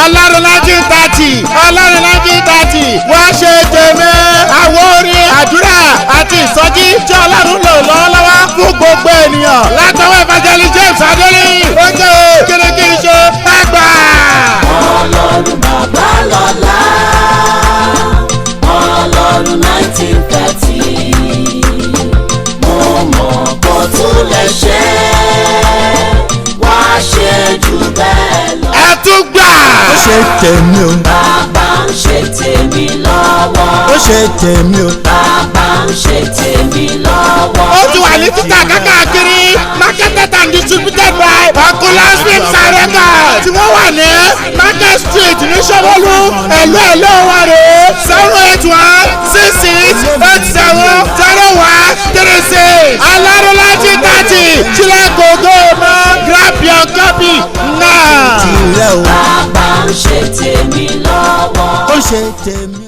ọlọ́run 1930 wọ́n ṣe tèmi àwọn orin àdúrà àti ìsọjí tí ọlọ́run lò lọ́wọ́lọ́wọ́ fún gbogbo ènìyàn látọwọ́ evangelist James Adéníyì ó jẹ́ kíni ṣe àgbà. ọlọ́run bàbá lọ́lá ọlọ́run 1930 mo mọ̀ kó tún lè ṣe wá ṣe jù bẹ́ẹ̀ lọ. ẹ tún gbà. ó ṣe tèmi o. bàbá ń ṣe tèmi lọ́wọ́. ó ṣe tèmi o. bàbá ń ṣe tèmi lọ́wọ́. ó ti wà ní títà káàkiri marketed and distributed by Bakula Films and Records tí wọ́n wà ní Market Street ní Ṣómólú ẹ̀lú wa rè é 08166870136 ọlọ́run 1930 sílẹ̀ gògó mọ́ grab your copy now. tìrẹ o. bàbá ń ṣe tèmi lọ́wọ́. ó ṣe tèmi o.